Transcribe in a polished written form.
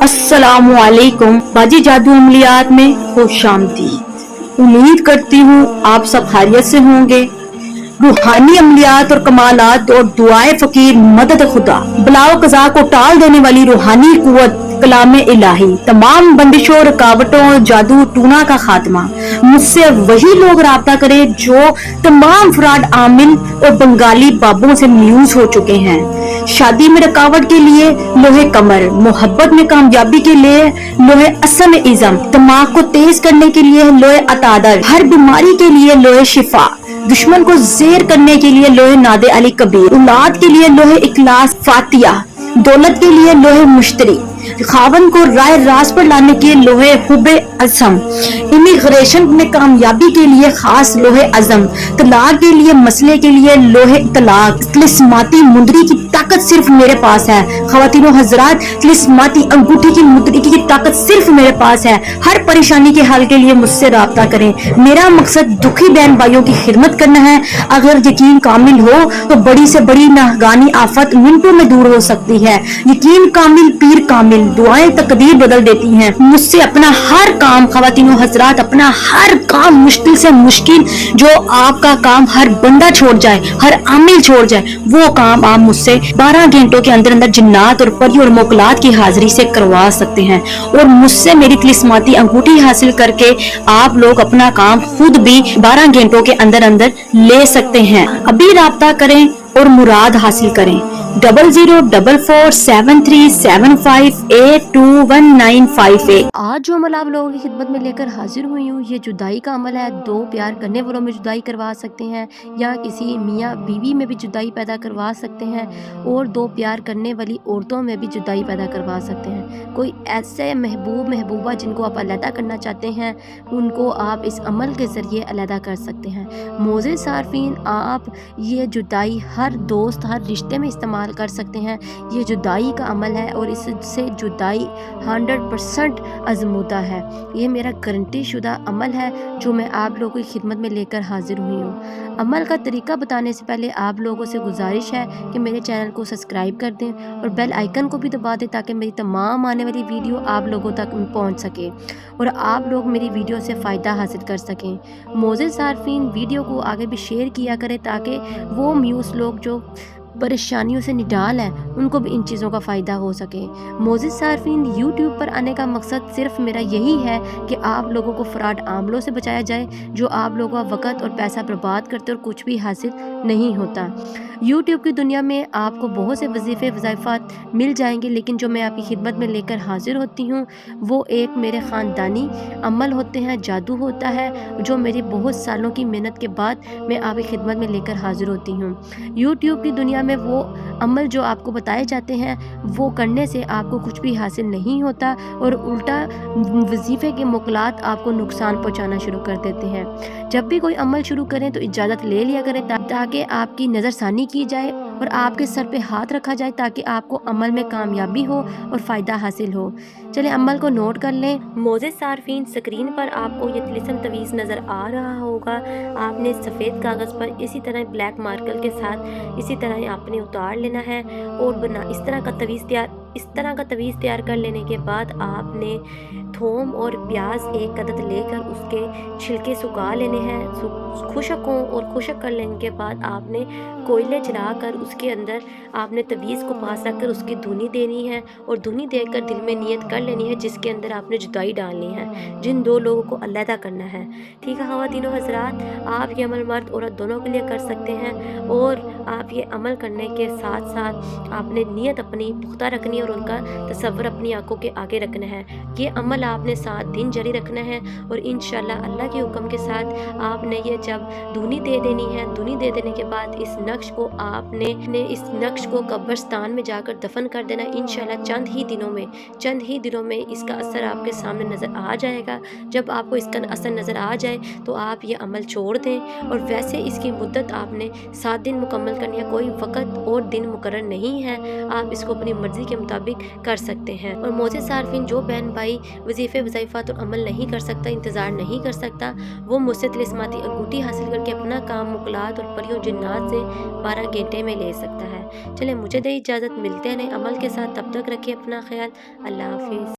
अस्सलामुअलैकुम बाजी जादू अमलियात में खुश आमदीद। उम्मीद करती हूँ आप सब खैरियत से होंगे। रूहानी अमलियात और कमालात और दुआए फकीर मदद खुदा बलाओ कज़ा को टाल देने वाली रूहानी कुव्वत कलाम इलाही तमाम बंदिशों रुकावटों और जादू टूना का खात्मा। मुझसे वही लोग राब्ता करें जो तमाम फ्रॉड आमिल और बंगाली बाबों से म्यूज हो चुके हैं। शादी में रुकावट के लिए लोहे कमर, मोहब्बत में कामयाबी के लिए लोहे असम इज़म, दिमाग को तेज करने के लिए लोहे अतादर, हर बीमारी के लिए लोहे शिफा, दुश्मन को जेर करने के लिए लोहे नादे अली कबीर, औलाद के लिए लोहे इखलास फातिया, दौलत के लिए लोहे मुश्तरी, खावन को राय रास पर लाने के लोहे हुबे अज़म, इमिग्रेशन में कामयाबी के लिए खास लोहे अज़म, तलाक के लिए मसले के लिए लोहे तलाक, तिलिस्माती मुंदरी की ताकत सिर्फ मेरे पास है। ख़वातीनो हज़रात, तिलिस्माती अंगूठी की मुंदरी की ताकत सिर्फ मेरे पास है। हर परेशानी के हल के लिए मुझसे राब्ता करें। मेरा मकसद दुखी बहन भाइयों की खिदमत करना है। अगर यकीन कामिल हो तो बड़ी से बड़ी नागानी आफत मिनटों में दूर हो सकती है। यकीन कामिल पीर कामिल, दुआएं तकदीर बदल देती हैं। मुझसे अपना हर काम, ख़वातीनो हज़रात, अपना हर काम मुश्किल से मुश्किल, जो आपका काम हर बंदा छोड़ जाए, हर आमिल छोड़ जाए, वो काम आप मुझसे 12 घंटों के अंदर अंदर जिन्नात और परी और मोकलात की हाजिरी से करवा सकते हैं। और मुझसे मेरी तिलिस्माती अंगूठी हासिल करके आप लोग अपना काम खुद भी 12 घंटों के अंदर अंदर ले सकते हैं। अभी राब्ता करें और मुराद हासिल करें। 00447375821958। आज जो अमल आप लोगों की खिदमत में लेकर हाजिर हुई हूँ, ये जुदाई का अमल है। दो प्यार करने वालों में जुदाई करवा सकते हैं, या किसी मियाँ बीवी में भी जुदाई पैदा करवा सकते हैं, और दो प्यार करने वाली औरतों में भी जुदाई पैदा करवा सकते हैं। कोई ऐसे महबूब महबूबा जिनको आप अलहदा करना चाहते हैं, उनको आप इस अमल के ज़रिए अलहदा कर सकते हैं। मोज़े सारफीन, आप ये जुदाई हर दोस्त, हर रिश्ते में इस्तेमाल कर सकते हैं। ये जुदाई का अमल है और इससे जुदाई 100% आजमूदा है। ये मेरा गारंटी शुदा अमल है जो मैं आप लोगों की खिदमत में लेकर हाजिर हुई हूँ। अमल का तरीका बताने से पहले आप लोगों से गुजारिश है कि मेरे चैनल को सब्सक्राइब कर दें और बेल आइकन को भी दबा दें ताकि मेरी तमाम आने वाली वीडियो आप लोगों तक पहुँच सके और आप लोग मेरी वीडियो से फ़ायदा हासिल कर सकें। मोज़े सारफीन, वीडियो को आगे भी शेयर किया करें ताकि वो म्यूज़ लोग जो परेशानियों से निडाल हैं उनको भी इन चीज़ों का फ़ायदा हो सके। मोज़े सारफीन, यूट्यूब पर आने का मकसद सिर्फ मेरा यही है कि आप लोगों को फ्रॉड आमलों से बचाया जाए जो आप लोगों का वक़्त और पैसा बर्बाद करते और कुछ भी हासिल नहीं होता। यूट्यूब की दुनिया में आपको बहुत से वजीफ़े वज़ाइफ़ात मिल जाएंगे, लेकिन जो मैं आपकी खिदमत में लेकर हाजिर होती हूँ वो एक मेरे ख़ानदानी अमल होते हैं, जादू होता है जो मेरी बहुत सालों की मेहनत के बाद मैं आपकी खिदमत में लेकर हाजिर होती हूँ। यूट्यूब की दुनिया में वो अमल जो आपको बताए जाते हैं वो करने से आपको कुछ भी हासिल नहीं होता और उल्टा वजीफ़े के मुकलात आपको नुकसान पहुंचाना शुरू कर देते हैं। जब भी कोई अमल शुरू करें तो इजाज़त ले लिया करें ताकि आपकी नज़रसानी की जाए और आपके सर पे हाथ रखा जाए ताकि आपको अमल में कामयाबी हो और फ़ायदा हासिल हो। चले अमल को नोट कर लें। मोज़े सारफीन, स्क्रीन पर आपको ये तिलिस्म तवीज़ नज़र आ रहा होगा। आपने सफ़ेद कागज़ पर इसी तरह ब्लैक मार्कर के साथ इसी तरह आपने उतार लेना है और इस तरह का तवीज़ तैयार कर लेने के बाद आपने थोम और प्याज एक अदद लेकर उसके छिलके सुखा लेने हैं। खुशक हों और खुशक कर लेने के बाद आपने कोयले जलाकर उसके अंदर आपने तवीज़ को पास रखकर उसकी धुनी देनी है और धुनी देकर दिल में नियत कर लेनी है जिसके अंदर आपने जुदाई डालनी है, जिन दो लोगों को अलहदा करना है। ठीक है ख़वातीनो हज़रात, आप ये अमल मर्द औरत दोनों के लिए कर सकते हैं और आप ये अमल करने के साथ साथ आपने नियत अपनी पुख्ता रखनी है और उनका तसव्वुर अपनी आंखों के आगे रखना है। ये अमल आपने 7 दिन जारी रखना है और इंशाल्लाह अल्लाह के हुक्म के साथ आपने ये जब धुनी दे देनी है, धुनी दे देने के बाद इस नक्श को आपने इस नक्श को कब्रिस्तान में जाकर दफन कर देना। इंशाल्लाह चंद ही दिनों में इसका असर आपके सामने नज़र आ जाएगा। जब आपको इसका असर नज़र आ जाए तो आप ये अमल छोड़ दें और वैसे इसकी मुद्दत आपने 7 दिन मुकम्मल करनी है। कोई वक़्त और दिन मुकर्रर नहीं है, आप इसको अपनी मर्ज़ी के मुताबिक कर सकते हैं। और मोज़े सारफीन, जो बहन भाई वजीफ़े वज़ाइफ़ात और अमल नहीं कर सकता, इंतज़ार नहीं कर सकता, वो मुझसे तिलिस्माती अंगूठी چھٹی حاصل کر کے اپنا کام مخلوقات اور پریوں جنات سے 12 گھنٹے میں لے سکتا ہے۔ چلیں مجھے دے اجازت، ملتے ہیں نئے عمل کے ساتھ، تب تک رکھیے اپنا خیال، اللہ حافظ۔